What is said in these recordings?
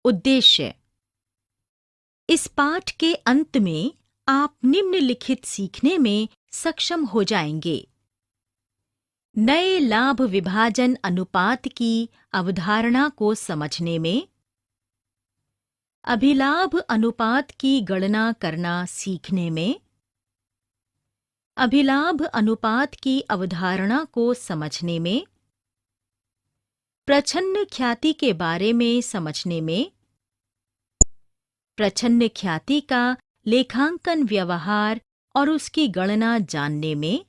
उद्देश्य। इस पाठ के अंत में आप निम्नलिखित सीखने में सक्षम हो जाएंगे। नए लाभ विभाजन अनुपात की अवधारणा को समझने में, अभिलाभ अनुपात की गणना करना सीखने में, अभिलाभ अनुपात की अवधारणा को समझने में, प्रछन्न ख्याति के बारे में समझने में, प्रछन्न ख्याति का लेखांकन व्यवहार और उसकी गणना जानने में,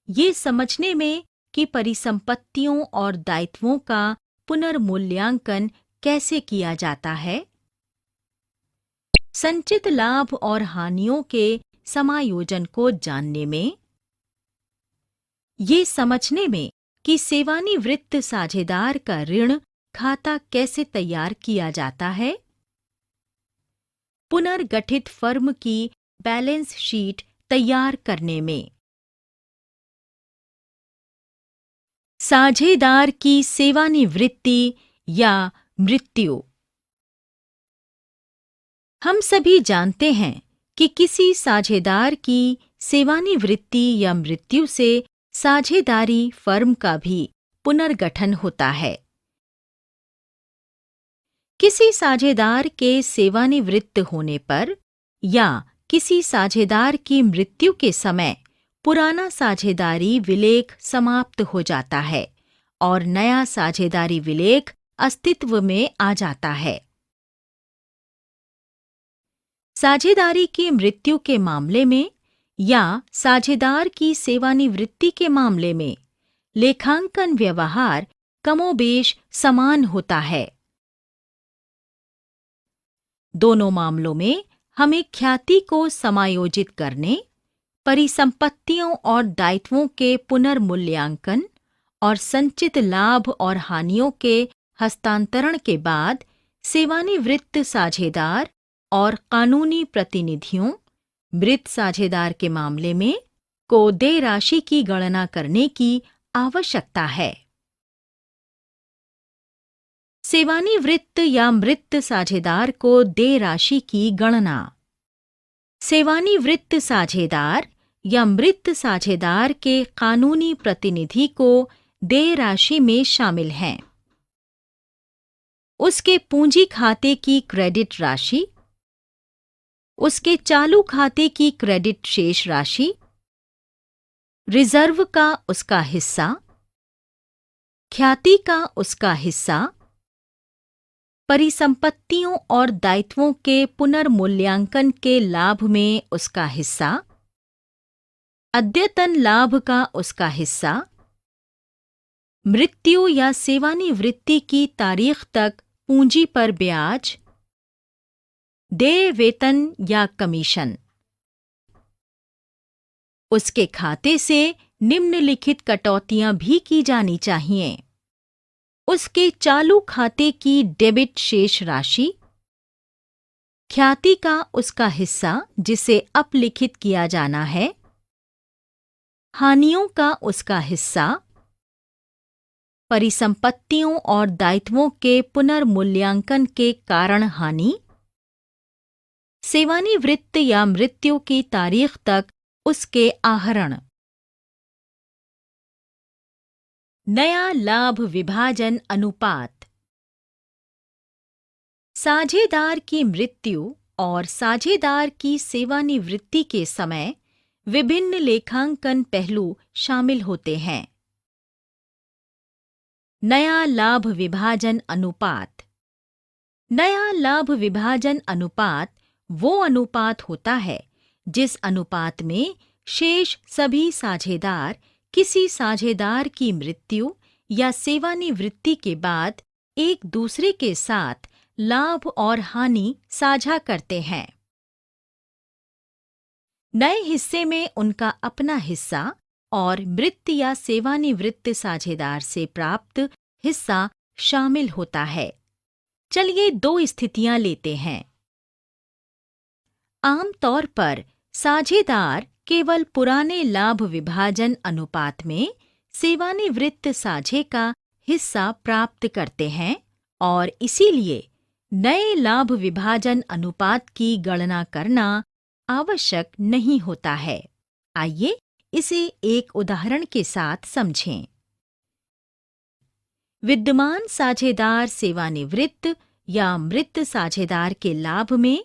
ये समझने में कि परिसंपत्तियों और दायित्वों का पुनर्मूल्यांकन कैसे किया जाता है, संचित लाभ और हानियों के समायोजन को जानने में, ये समझने में कि सेवानिवृत्त साझेदार का ऋण खाता कैसे तैयार किया जाता है, पुनर्गठित फर्म की बैलेंस शीट तैयार करने में। साझेदार की सेवानिवृत्ति या मृत्यु। हम सभी जानते हैं कि किसी साझेदार की सेवानिवृत्ति या मृत्यु से साझेदारी फर्म का भी पुनर्गठन होता है। किसी साझेदार के सेवानिवृत्त होने पर या किसी साझेदार की मृत्यु के समय पुराना साझेदारी विलेख समाप्त हो जाता है और नया साझेदारी विलेख अस्तित्व में आ जाता है। साझेदारी की मृत्यु के मामले में या साझेदार की सेवानिवृत्ति के मामले में लेखांकन व्यवहार कमोबेश समान होता है। दोनों मामलों में हमें ख्याति को समायोजित करने, परिसंपत्तियों और दायित्वों के पुनर्मूल्यांकन और संचित लाभ और हानियों के हस्तांतरण के बाद सेवानिवृत्त साझेदार और कानूनी प्रतिनिधियों, मृत साझेदार के मामले में को देय राशि की गणना करने की आवश्यकता है। सेवानिवृत्त या मृत साझेदार को देय राशि की गणना। सेवानिवृत्त साझेदार या मृत साझेदार के कानूनी प्रतिनिधि को देय राशि में शामिल हैं। उसके पूंजी खाते की क्रेडिट राशि, उसके चालू खाते की क्रेडिट शेष राशि, रिजर्व का उसका हिस्सा, ख्याति का उसका हिस्सा, परिसंपत्तियों और दायित्वों के पुनर्मूल्यांकन के लाभ में उसका हिस्सा, अद्यतन लाभ का उसका हिस्सा, मृत्यु या सेवानिवृत्ति की तारीख तक पूंजी पर ब्याज, देय वेतन या कमीशन। उसके खाते से निम्नलिखित कटौतियां भी की जानी चाहिए। उसके चालू खाते की डेबिट शेष राशि, ख्याति का उसका हिस्सा जिसे अपलिखित किया जाना है, हानियों का उसका हिस्सा, परिसंपत्तियों और दायित्वों के पुनर्मूल्यांकन के कारण हानि, सेवानिवृत्त या मृत्यु की तारीख तक उसके आहरण। नया लाभ विभाजन अनुपात। साझेदार की मृत्यु और साझेदार की सेवानिवृत्ति के समय विभिन्न लेखांकन पहलू शामिल होते हैं। नया लाभ विभाजन अनुपात। नया लाभ विभाजन अनुपात वो अनुपात होता है जिस अनुपात में शेष सभी साझेदार किसी साझेदार की मृत्यु या सेवानिवृत्ति के बाद एक दूसरे के साथ लाभ और हानि साझा करते हैं। नए हिस्से में उनका अपना हिस्सा और मृत या सेवानिवृत्त साझेदार से प्राप्त हिस्सा शामिल होता है। चलिए दो स्थितियां लेते हैं। आमतौर पर साझेदार केवल पुराने लाभ विभाजन अनुपात में सेवानिवृत्त साझे का हिस्सा प्राप्त करते हैं और इसीलिए नए लाभ विभाजन अनुपात की गणना करना आवश्यक नहीं होता है। आइए इसे एक उदाहरण के साथ समझें। विद्यमान साझेदार सेवानिवृत्त या मृत साझेदार के लाभ में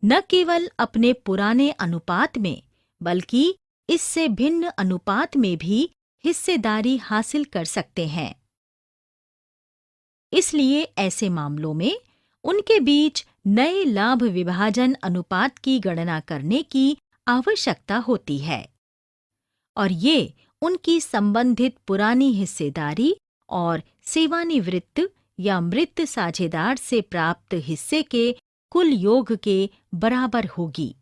न केवल अपने पुराने अनुपात में बल्कि इससे भिन्न अनुपात में भी हिस्सेदारी हासिल कर सकते हैं। इसलिए ऐसे मामलों में उनके बीच नए लाभ विभाजन अनुपात की गणना करने की आवश्यकता होती है और ये उनकी संबंधित पुरानी हिस्सेदारी और सेवानिवृत्त या मृत साझेदार से प्राप्त हिस्से के कुल योग के बराबर होगी।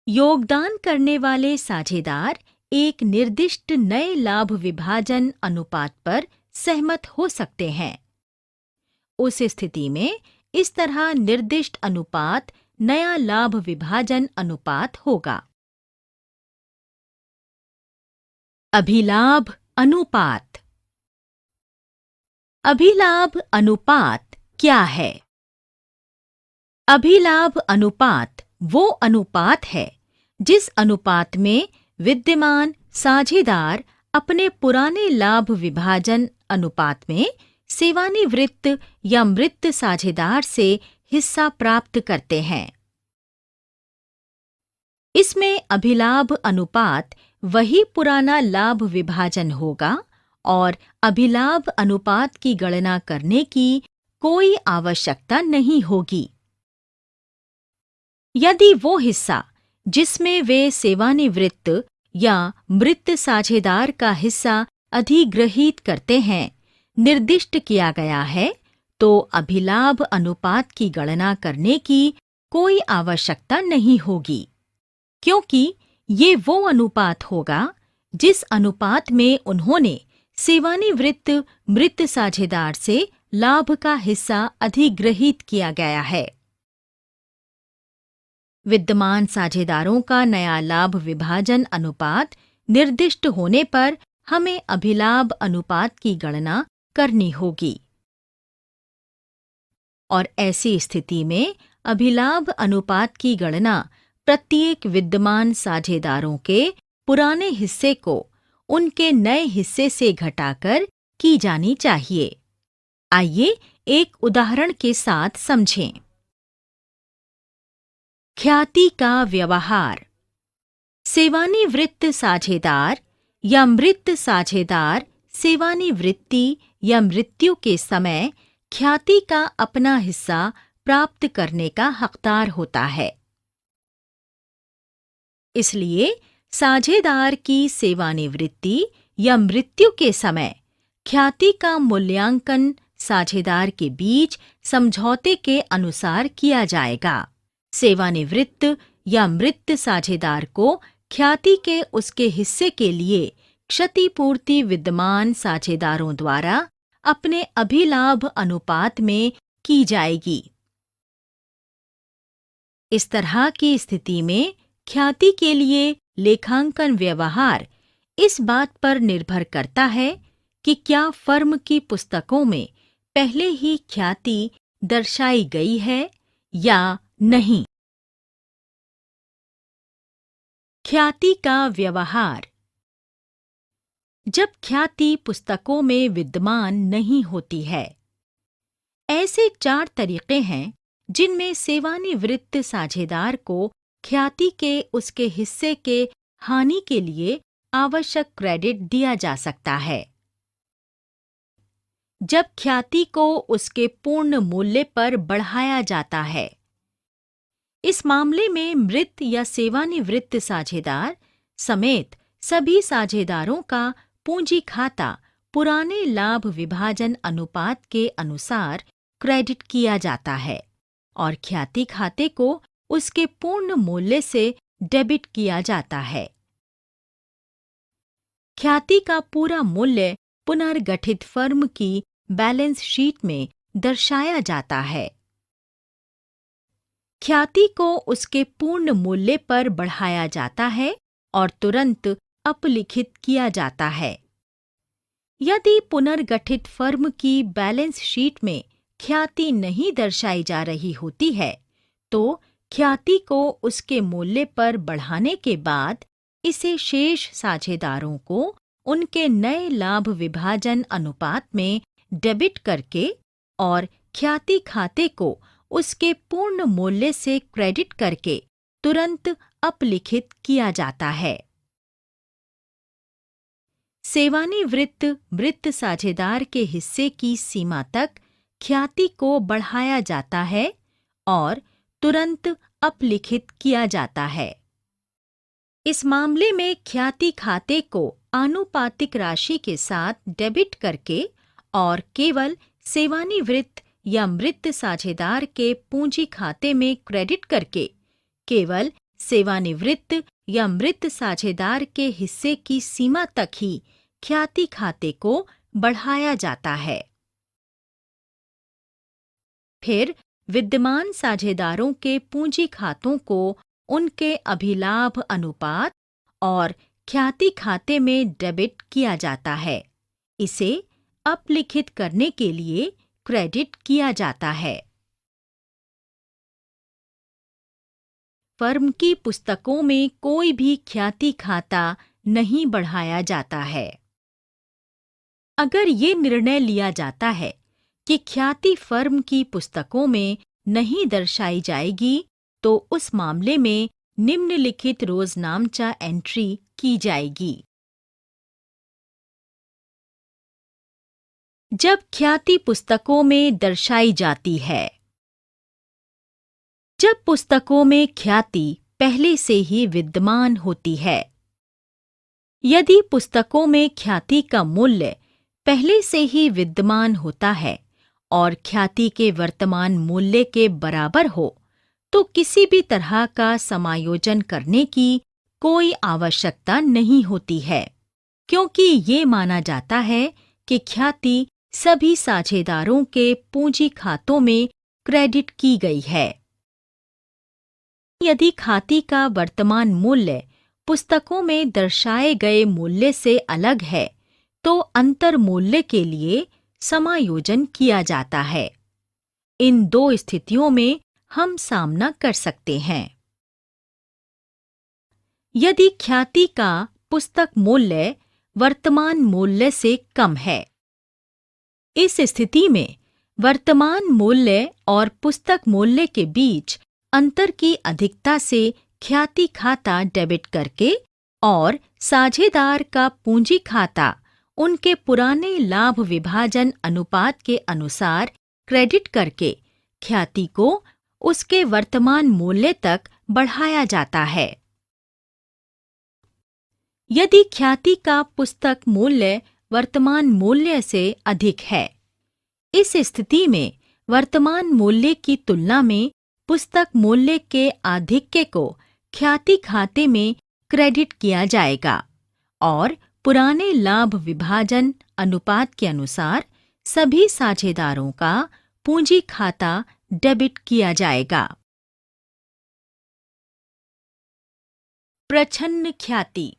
योगदान करने वाले साझेदार एक निर्दिष्ट नए लाभ विभाजन अनुपात पर सहमत हो सकते हैं। उस स्थिति में इस तरह निर्दिष्ट अनुपात नया लाभ विभाजन अनुपात होगा। अभिलाभ अनुपात। अभिलाभ अनुपात क्या है? अभिलाभ अनुपात वो अनुपात है जिस अनुपात में विद्यमान साझेदार अपने पुराने लाभ विभाजन अनुपात में सेवानिवृत्त या मृत साझेदार से हिस्सा प्राप्त करते हैं। इसमें अभिलाभ अनुपात वही पुराना लाभ विभाजन होगा और अभिलाभ अनुपात की गणना करने की कोई आवश्यकता नहीं होगी। यदि वो हिस्सा जिसमें वे सेवानिवृत्त या मृत साझेदार का हिस्सा अधिग्रहित करते हैं निर्दिष्ट किया गया है, तो अभिलाभ अनुपात की गणना करने की कोई आवश्यकता नहीं होगी, क्योंकि ये वो अनुपात होगा जिस अनुपात में उन्होंने सेवानिवृत्त मृत साझेदार से लाभ का हिस्सा अधिग्रहित किया गया है। विद्यमान साझेदारों का नया लाभ विभाजन अनुपात निर्दिष्ट होने पर हमें अभिलाभ अनुपात की गणना करनी होगी और ऐसी स्थिति में अभिलाभ अनुपात की गणना प्रत्येक विद्यमान साझेदारों के पुराने हिस्से को उनके नए हिस्से से घटाकर की जानी चाहिए। आइए एक उदाहरण के साथ समझें। ख्याति का व्यवहार। सेवानिवृत्त साझेदार या मृत साझेदार सेवानिवृत्ति या मृत्यु के समय ख्याति का अपना हिस्सा प्राप्त करने का हकदार होता है। इसलिए साझेदार की सेवानिवृत्ति या मृत्यु के समय ख्याति का मूल्यांकन साझेदार के बीच समझौते के अनुसार किया जाएगा। सेवानिवृत्त या मृत साझेदार को ख्याति के उसके हिस्से के लिए क्षतिपूर्ति विद्यमान साझेदारों द्वारा अपने अभिलाभ अनुपात में की जाएगी। इस तरह की स्थिति में ख्याति के लिए लेखांकन व्यवहार इस बात पर निर्भर करता है कि क्या फर्म की पुस्तकों में पहले ही ख्याति दर्शाई गई है या नहीं। ख्याति का व्यवहार। जब ख्याति पुस्तकों में विद्यमान नहीं होती है, ऐसे 4 तरीके हैं जिनमें सेवानिवृत्त साझेदार को ख्याति के उसके हिस्से के हानि के लिए आवश्यक क्रेडिट दिया जा सकता है। जब ख्याति को उसके पूर्ण मूल्य पर बढ़ाया जाता है, इस मामले में मृत या सेवानिवृत्त साझेदार समेत सभी साझेदारों का पूंजी खाता पुराने लाभ विभाजन अनुपात के अनुसार क्रेडिट किया जाता है और ख्याति खाते को उसके पूर्ण मूल्य से डेबिट किया जाता है। ख्याति का पूरा मूल्य पुनर्गठित फर्म की बैलेंस शीट में दर्शाया जाता है। ख्याति को उसके पूर्ण मूल्य पर बढ़ाया जाता है और तुरंत अपलिखित किया जाता है। यदि पुनर्गठित फर्म की बैलेंस शीट में ख्याति नहीं दर्शाई जा रही होती है, तो ख्याति को उसके मूल्य पर बढ़ाने के बाद इसे शेष साझेदारों को उनके नए लाभ विभाजन अनुपात में डेबिट करके और ख्याति खाते को उसके पूर्ण मूल्य से क्रेडिट करके तुरंत अपलिखित किया जाता है। सेवानिवृत्त मृत साझेदार के हिस्से की सीमा तक ख्याति को बढ़ाया जाता है और तुरंत अपलिखित किया जाता है। इस मामले में ख्याति खाते को आनुपातिक राशि के साथ डेबिट करके और केवल सेवानिवृत्त या मृत साझेदार के पूंजी खाते में क्रेडिट करके केवल सेवानिवृत्त या मृत साझेदार के हिस्से की सीमा तक ही ख्याति खाते को बढ़ाया जाता है। फिर विद्यमान साझेदारों के पूंजी खातों को उनके अभिलाभ अनुपात और ख्याति खाते में डेबिट किया जाता है। इसे अपलिखित करने के लिए क्रेडिट किया जाता है। फर्म की पुस्तकों में कोई भी ख्याति खाता नहीं बढ़ाया जाता है। अगर ये निर्णय लिया जाता है कि ख्याति फर्म की पुस्तकों में नहीं दर्शाई जाएगी, तो उस मामले में निम्नलिखित रोजनामचा एंट्री की जाएगी। जब ख्याति पुस्तकों में दर्शाई जाती है। जब पुस्तकों में ख्याति पहले से ही विद्यमान होती है। यदि पुस्तकों में ख्याति का मूल्य पहले से ही विद्यमान होता है और ख्याति के वर्तमान मूल्य के बराबर हो, तो किसी भी तरह का समायोजन करने की कोई आवश्यकता नहीं होती है, क्योंकि ये माना जाता है कि ख्याति सभी साझेदारों के पूंजी खातों में क्रेडिट की गई है। यदि खाते का वर्तमान मूल्य पुस्तकों में दर्शाए गए मूल्य से अलग है, तो अंतर मूल्य के लिए समायोजन किया जाता है। इन दो स्थितियों में हम सामना कर सकते हैं। यदि ख्याति का पुस्तक मूल्य वर्तमान मूल्य से कम है। इस स्थिति में वर्तमान मूल्य और पुस्तक मूल्य के बीच अंतर की अधिकता से ख्याति खाता डेबिट करके और साझेदार का पूंजी खाता उनके पुराने लाभ विभाजन अनुपात के अनुसार क्रेडिट करके ख्याति को उसके वर्तमान मूल्य तक बढ़ाया जाता है। यदि ख्याति का पुस्तक मूल्य वर्तमान मूल्य से अधिक है, इस स्थिति में वर्तमान मूल्य की तुलना में पुस्तक मूल्य के आधिक्य को ख्याति खाते में क्रेडिट किया जाएगा और पुराने लाभ विभाजन अनुपात के अनुसार सभी साझेदारों का पूंजी खाता डेबिट किया जाएगा। प्रछन्न ख्याति।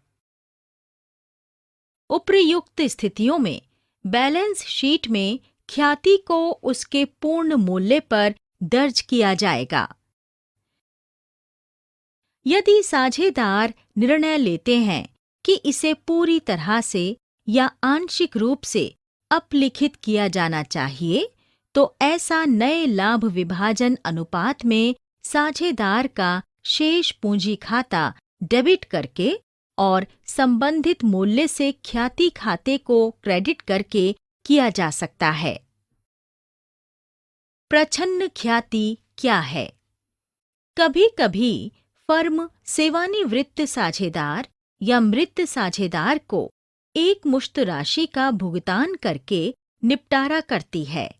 उपर्युक्त स्थितियों में बैलेंस शीट में ख्याति को उसके पूर्ण मूल्य पर दर्ज किया जाएगा। यदि साझेदार निर्णय लेते हैं कि इसे पूरी तरह से या आंशिक रूप से अपलिखित किया जाना चाहिए, तो ऐसा नए लाभ विभाजन अनुपात में साझेदार का शेष पूंजी खाता डेबिट करके और संबंधित मूल्य से ख्याति खाते को क्रेडिट करके किया जा सकता है। प्रछन्न ख्याति क्या है? कभी-कभी फर्म सेवानिवृत्त साझेदार या मृत साझेदार को एक मुश्त राशि का भुगतान करके निपटारा करती है।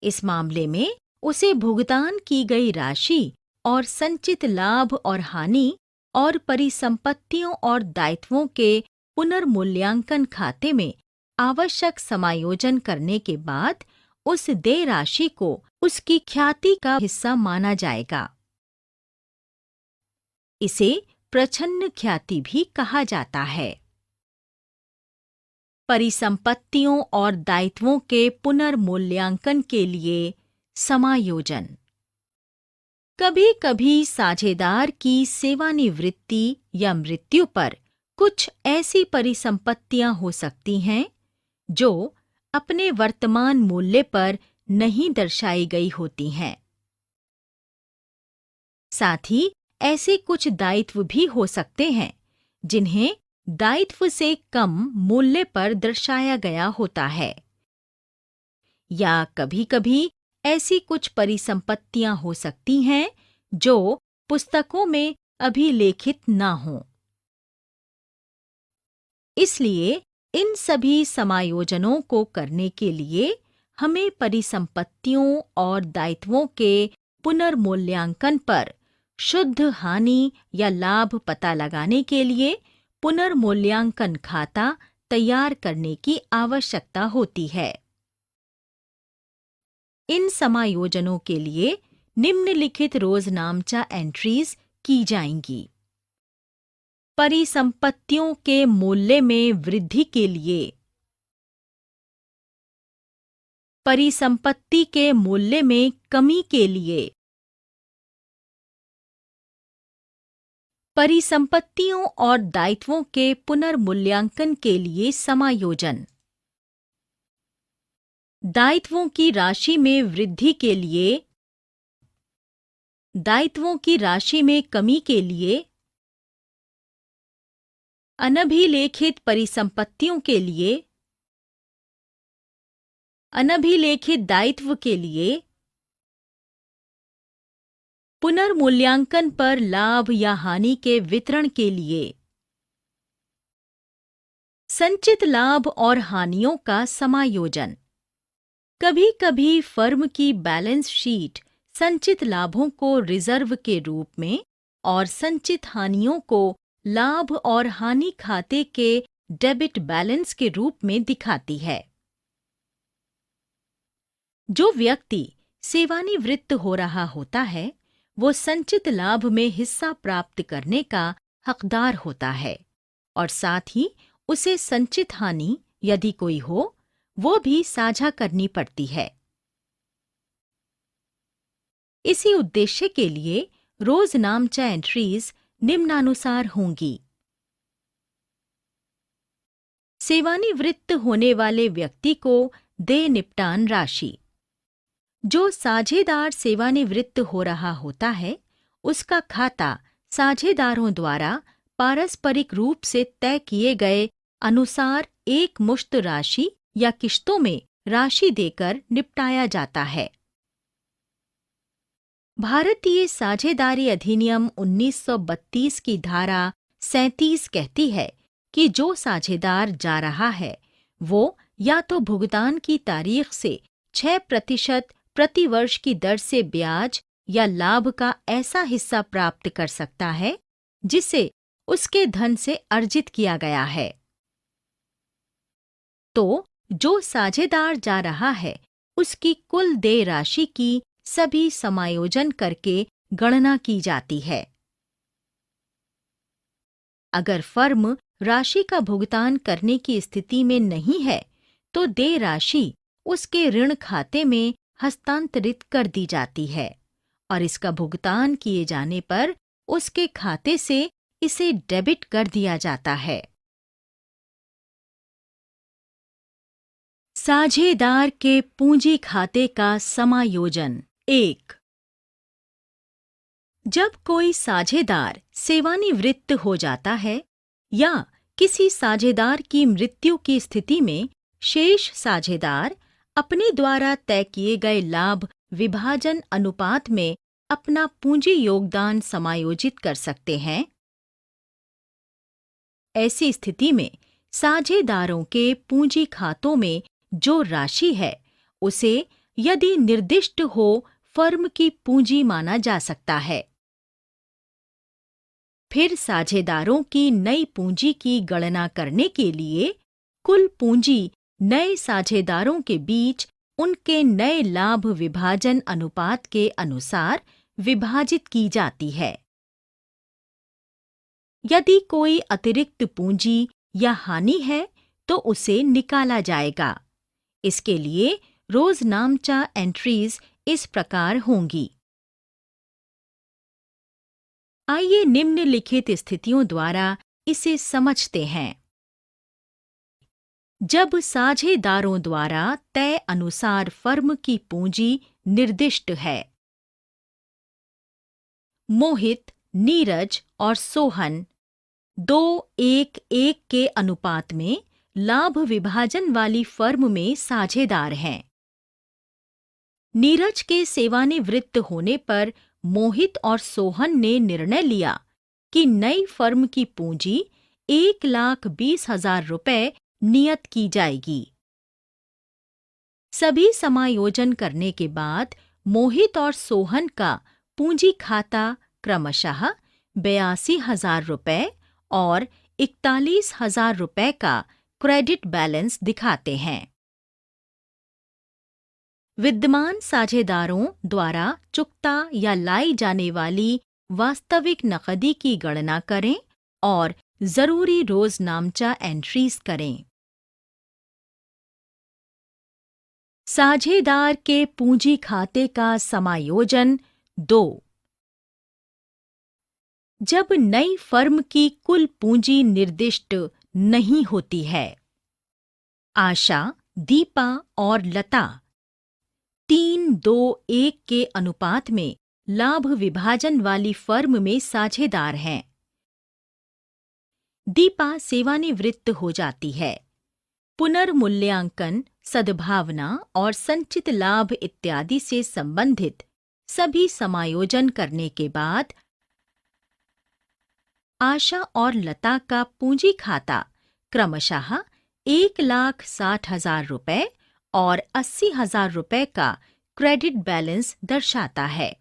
इस मामले में उसे भुगतान की गई राशि और संचित लाभ और हानि और परिसंपत्तियों और दायित्वों के पुनर्मूल्यांकन खाते में आवश्यक समायोजन करने के बाद उस देय राशि को उसकी ख्याति का हिस्सा माना जाएगा। इसे प्रछन्न ख्याति भी कहा जाता है। परिसंपत्तियों और दायित्वों के पुनर्मूल्यांकन के लिए समायोजन। कभी-कभी साझेदार की सेवानिवृत्ति या मृत्यु पर कुछ ऐसी परिसंपत्तियां हो सकती हैं जो अपने वर्तमान मूल्य पर नहीं दर्शाई गई होती हैं। साथ ही ऐसे कुछ दायित्व भी हो सकते हैं जिन्हें दायित्व से कम मूल्य पर दर्शाया गया होता है। या कभी-कभी ऐसी कुछ परिसंपत्तियां हो सकती हैं जो पुस्तकों में अभिलेखित ना हों। इसलिए इन सभी समायोजनों को करने के लिए हमें परिसंपत्तियों और दायित्वों के पुनर्मूल्यांकन पर शुद्ध हानि या लाभ पता लगाने के लिए पुनर्मूल्यांकन खाता तैयार करने की आवश्यकता होती है। इन समायोजनों के लिए निम्नलिखित रोजनामचा एंट्रीज की जाएंगी। परिसंपत्तियों के मूल्य में वृद्धि के लिए परिसंपत्ति के मूल्य में कमी के लिए परिसंपत्तियों और दायित्वों के पुनर्मूल्यांकन के लिए समायोजन। दायित्वों की राशि में वृद्धि के लिए दायित्वों की राशि में कमी के लिए अनभिलेखित परिसंपत्तियों के लिए अनभिलेखित दायित्व के लिए पुनर्मूल्यांकन पर लाभ या हानि के वितरण के लिए संचित लाभ और हानियों का समायोजन। कभी-कभी फर्म की बैलेंस शीट संचित लाभों को रिजर्व के रूप में और संचित हानियों को लाभ और हानि खाते के डेबिट बैलेंस के रूप में दिखाती है। जो व्यक्ति सेवानिवृत्त हो रहा होता है वो संचित लाभ में हिस्सा प्राप्त करने का हकदार होता है और साथ ही उसे संचित हानि यदि कोई हो वो भी साझा करनी पड़ती है। इसी उद्देश्य के लिए रोजनामचा एंट्रीज निम्नानुसार होंगी। सेवानिवृत्त होने वाले व्यक्ति को देय निपटान राशि। जो साझेदार सेवानिवृत्त हो रहा होता है उसका खाता साझेदारों द्वारा पारस्परिक रूप से तय किए गए अनुसार एक मुश्त राशि या किश्तों में राशि देकर निपटाया जाता है। भारतीय साझेदारी अधिनियम 1932 की धारा 37 कहती है कि जो साझेदार जा रहा है वो या तो भुगतान की तारीख से 6% प्रतिवर्ष की दर से ब्याज या लाभ का ऐसा हिस्सा प्राप्त कर सकता है जिसे उसके धन से अर्जित किया गया है। तो जो साझेदार जा रहा है उसकी कुल देय राशि की सभी समायोजन करके गणना की जाती है। अगर फर्म राशि का भुगतान करने की स्थिति में नहीं है तो देय राशि उसके ऋण खाते में हस्तांतरित कर दी जाती है और इसका भुगतान किए जाने पर उसके खाते से इसे डेबिट कर दिया जाता है। साझेदार के पूंजी खाते का समायोजन। 1. जब कोई साझेदार सेवानिवृत्त हो जाता है या किसी साझेदार की मृत्यु की स्थिति में शेष साझेदार अपने द्वारा तय किए गए लाभ विभाजन अनुपात में अपना पूंजी योगदान समायोजित कर सकते हैं। ऐसी स्थिति में साझेदारों के पूंजी खातों में जो राशि है उसे यदि निर्दिष्ट हो फर्म की पूंजी माना जा सकता है। फिर साझेदारों की नई पूंजी की गणना करने के लिए कुल पूंजी नए साझेदारों के बीच उनके नए लाभ विभाजन अनुपात के अनुसार विभाजित की जाती है। यदि कोई अतिरिक्त पूंजी या हानि है तो उसे निकाला जाएगा। इसके लिए रोजनामचा एंट्रीज इस प्रकार होंगी। आइए निम्नलिखित स्थितियों द्वारा इसे समझते हैं। जब साझेदारों द्वारा तय अनुसार फर्म की पूंजी निर्दिष्ट है। मोहित, नीरज और सोहन 2:1:1 के अनुपात में लाभ विभाजन वाली फर्म में साझेदार हैं। नीरज के सेवानिवृत्त होने पर मोहित और सोहन ने निर्णय लिया कि नई फर्म की पूंजी 1,20,000 रुपए नियत की जाएगी। सभी समायोजन करने के बाद मोहित और सोहन का पूंजी खाता क्रमशः 82,000 रुपए और 41,000 रुपए का क्रेडिट बैलेंस दिखाते हैं। विद्यमान साझेदारों द्वारा चुकता या लाई जाने वाली वास्तविक नकदी की गणना करें और जरूरी रोजनामचा एंट्रीज करें। साझेदार के पूंजी खाते का समायोजन 2। जब नई फर्म की कुल पूंजी निर्दिष्ट नहीं होती है। आशा, दीपा और लता 3:2:1 के अनुपात में लाभ विभाजन वाली फर्म में साझेदार हैं। दीपा सेवानिवृत्त हो जाती है। पुनर्मूल्यांकन, सद्भावना और संचित लाभ इत्यादि से संबंधित सभी समायोजन करने के बाद आशा और लता का पूंजी खाता क्रमशः 1,60,000 रुपए और 80,000 रुपए का क्रेडिट बैलेंस दर्शाता है।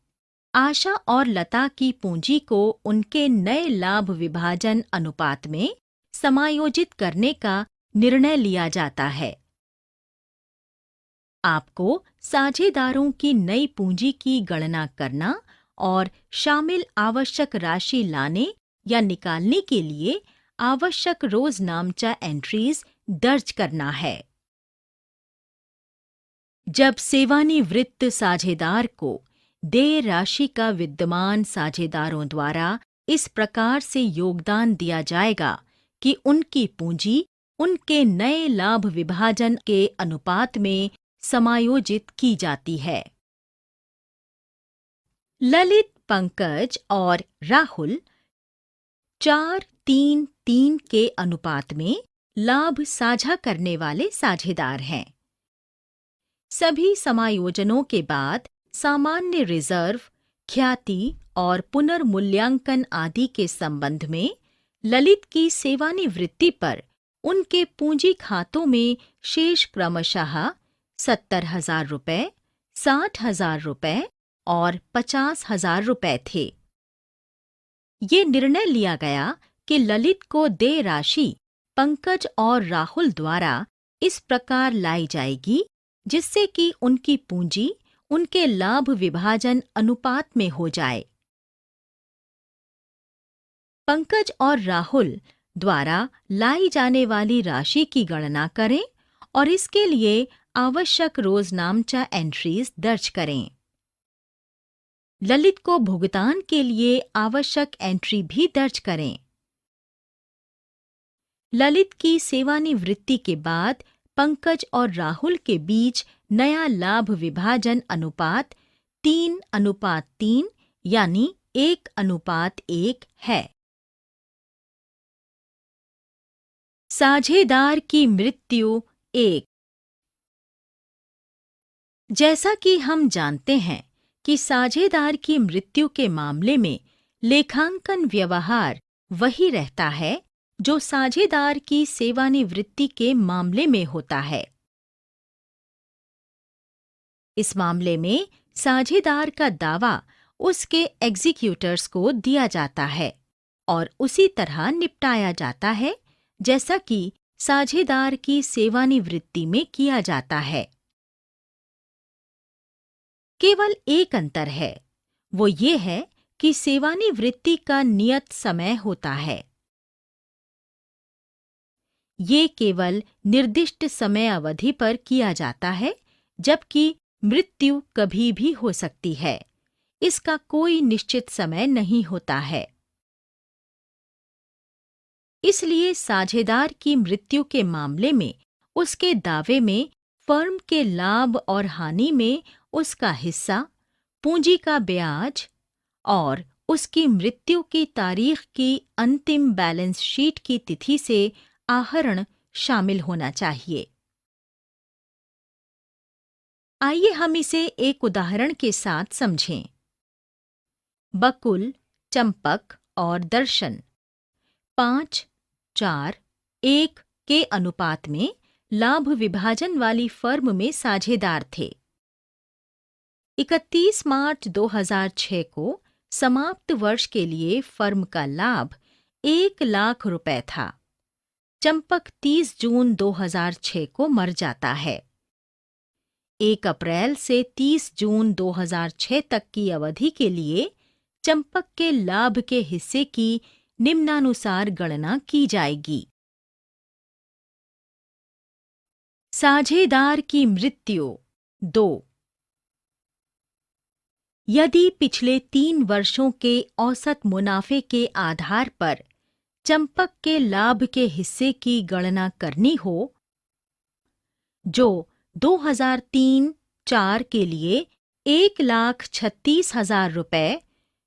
आशा और लता की पूंजी को उनके नए लाभ विभाजन अनुपात में समायोजित करने का निर्णय लिया जाता है। आपको साझेदारों की नई पूंजी की गणना करना और शामिल आवश्यक राशि लाने या निकालने के लिए आवश्यक रोजनामचा एंट्रीज दर्ज करना है। जब सेवानिवृत्त साझेदार को देय राशि का विद्यमान साझेदारों द्वारा इस प्रकार से योगदान दिया जाएगा कि उनकी पूंजी उनके नए लाभ विभाजन के अनुपात में समायोजित की जाती है। ललित, पंकज और राहुल 4:3:3 के अनुपात में लाभ साझा करने वाले साझेदार हैं। सभी समायोजनों के बाद सामान्य रिजर्व, ख्याति और पुनर्मूल्यांकन आदि के संबंध में ललित की सेवानिवृत्ति पर उनके पूंजी खातों में शेष क्रमशः 70,000 रुपए, 60,000 रुपए और 50,000 रुपए थे। ये निर्णय लिया गया कि ललित को देय राशि पंकज और राहुल द्वारा इस प्रकार लाई जाएगी जिससे कि उनकी पूंजी उनके लाभ विभाजन अनुपात में हो जाए। पंकज और राहुल द्वारा लाई जाने वाली राशि की गणना करें और इसके लिए आवश्यक रोजनामचा एंट्रीज दर्ज करें। ललित को भुगतान के लिए आवश्यक एंट्री भी दर्ज करें। ललित की सेवानिवृत्ति के बाद पंकज और राहुल के बीच नया लाभ विभाजन अनुपात 3:3 यानी 1:1 है। साझेदार की मृत्यु 1। जैसा कि हम जानते हैं कि साझेदार की मृत्यु के मामले में लेखांकन व्यवहार वही रहता है जो साझेदार की सेवानिवृत्ति के मामले में होता है। इस मामले में साझेदार का दावा उसके एग्जीक्यूटर्स को दिया जाता है और उसी तरह निपटाया जाता है जैसा कि साझेदार की सेवानिवृत्ति में किया जाता है। केवल एक अंतर है, वो ये है कि सेवानिवृत्ति का नियत समय होता है। ये केवल निर्दिष्ट समय अवधि पर किया जाता है, जबकि मृत्यु कभी भी हो सकती है। इसका कोई निश्चित समय नहीं होता है। इसलिए साझेदार की मृत्यु के मामले में उसके दावे में फर्म के लाभ और हानि में उसका हिस्सा, पूंजी का ब्याज और उसकी मृत्यु की तारीख की अंतिम बैलेंस शीट की तिथि से आहरण शामिल होना चाहिए। आइए हम इसे एक उदाहरण के साथ समझें। बकुल, चंपक और दर्शन 5:4:1 के अनुपात में लाभ विभाजन वाली फर्म में साझेदार थे। 31 मार्च 2006 को समाप्त वर्ष के लिए फर्म का लाभ 1,00,000 रुपए था। चंपक 30 जून 2006 को मर जाता है। 1 अप्रैल से 30 जून 2006 तक की अवधि के लिए चंपक के लाभ के हिस्से की निम्नानुसार गणना की जाएगी। साझेदार की मृत्यु 2। यदि पिछले 3 वर्षों के औसत मुनाफे के आधार पर चंपक के लाभ के हिस्से की गणना करनी हो, जो 2003-04 के लिए 1,36,000 रुपए,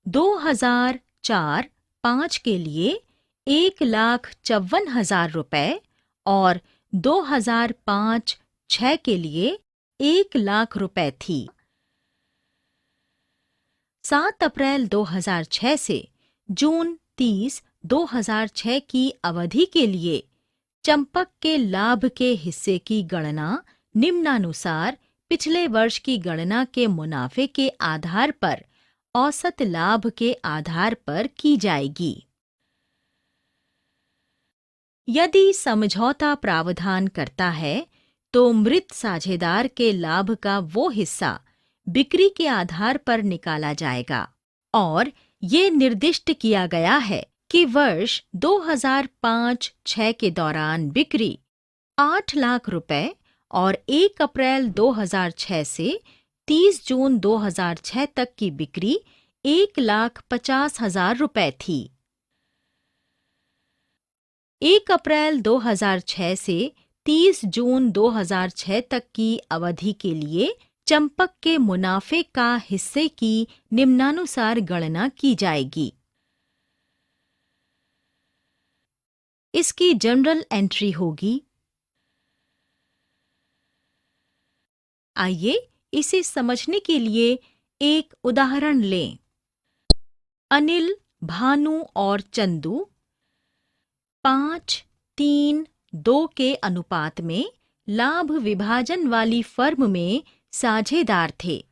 2004-05 के लिए 1,54,000 रुपए और 2005-06 के लिए 1,00,000 रुपए थी। 7 अप्रैल 2006 से जून 30, 2006 की अवधि के लिए चंपक के लाभ के हिस्से की गणना निम्नानुसार पिछले वर्ष की गणना के मुनाफे के आधार पर औसत लाभ के आधार पर की जाएगी। यदि समझौता प्रावधान करता है तो मृत साझेदार के लाभ का वो हिस्सा बिक्री के आधार पर निकाला जाएगा और ये निर्दिष्ट किया गया है कि वर्ष 2005-06 के दौरान बिक्री 8,00,000 रुपए और 1 अप्रैल 2006 से 30 जून 2006 तक की बिक्री 1,50,000 रुपए थी। 1 अप्रैल 2006 से 30 जून 2006 तक की अवधि के लिए चंपक के मुनाफे का हिस्से की निम्नानुसार गणना की जाएगी। इसकी जनरल एंट्री होगी। आइए इसे समझने के लिए एक उदाहरण लें। अनिल, भानु और चंदू 5:3:2 के अनुपात में लाभ विभाजन वाली फर्म में साझेदार थे।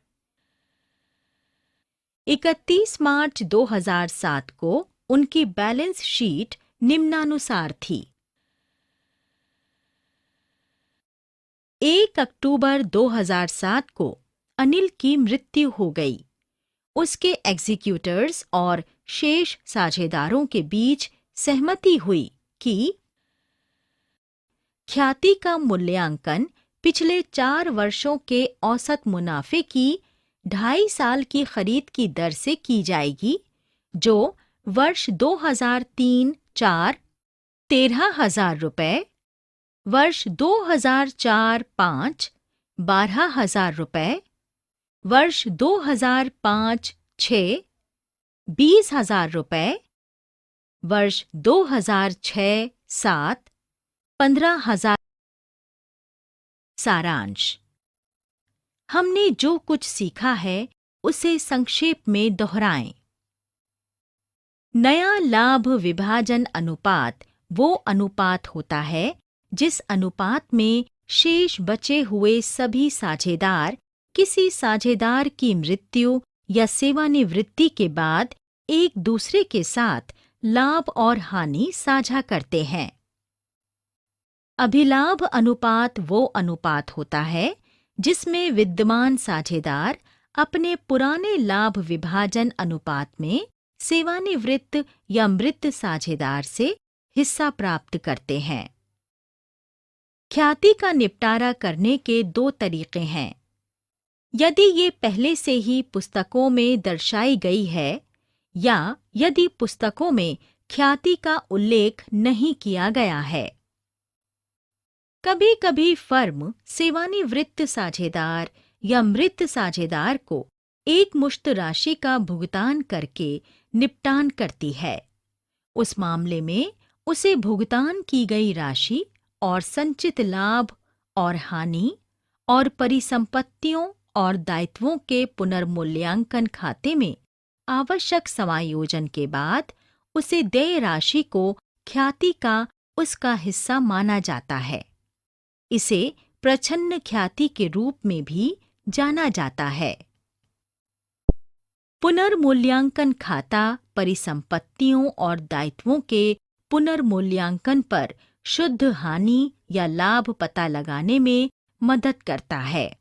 31 मार्च 2007 को उनकी बैलेंस शीट निम्नानुसार थी। 1 अक्टूबर 2007 को अनिल की मृत्यु हो गई। उसके एग्जीक्यूटर्स और शेष साझेदारों के बीच सहमति हुई कि ख्याति का मूल्यांकन पिछले 4 वर्षों के औसत मुनाफे की 2.5 साल की खरीद की दर से की जाएगी, जो वर्ष 2003-04 13,000 रुपए, वर्ष 2004-05 12,000 रुपए, वर्ष 2005-06 20,000 रुपए, वर्ष 2006-07 15,000। सारांश। हमने जो कुछ सीखा है उसे संक्षेप में दोहराएं। नया लाभ विभाजन अनुपात वो अनुपात होता है जिस अनुपात में शेष बचे हुए सभी साझेदार किसी साझेदार की मृत्यु या सेवानिवृत्ति के बाद एक दूसरे के साथ लाभ और हानि साझा करते हैं। अभिलाभ अनुपात वो अनुपात होता है जिसमें विद्यमान साझेदार अपने पुराने लाभ विभाजन अनुपात में सेवानिवृत्त या मृत साझेदार से हिस्सा प्राप्त करते हैं। ख्याति का निपटारा करने के दो तरीके हैं। यदि ये पहले से ही पुस्तकों में दर्शाई गई है या यदि पुस्तकों में ख्याति का उल्लेख नहीं किया गया है। कभी-कभी फर्म सेवानिवृत्त साझेदार या मृत साझेदार को एक मुश्त राशि का भुगतान करके निपटान करती है। उस मामले में उसे भुगतान की गई राशि और संचित लाभ और हानि और परिसंपत्तियों और दायित्वों के पुनर्मूल्यांकन खाते में आवश्यक समायोजन के बाद उसे देय राशि को ख्याति का उसका हिस्सा माना जाता है। इसे प्रछन्न ख्याति के रूप में भी जाना जाता है। पुनर्मूल्यांकन खाता परिसंपत्तियों और दायित्वों के पुनर्मूल्यांकन पर शुद्ध हानि या लाभ पता लगाने में मदद करता है।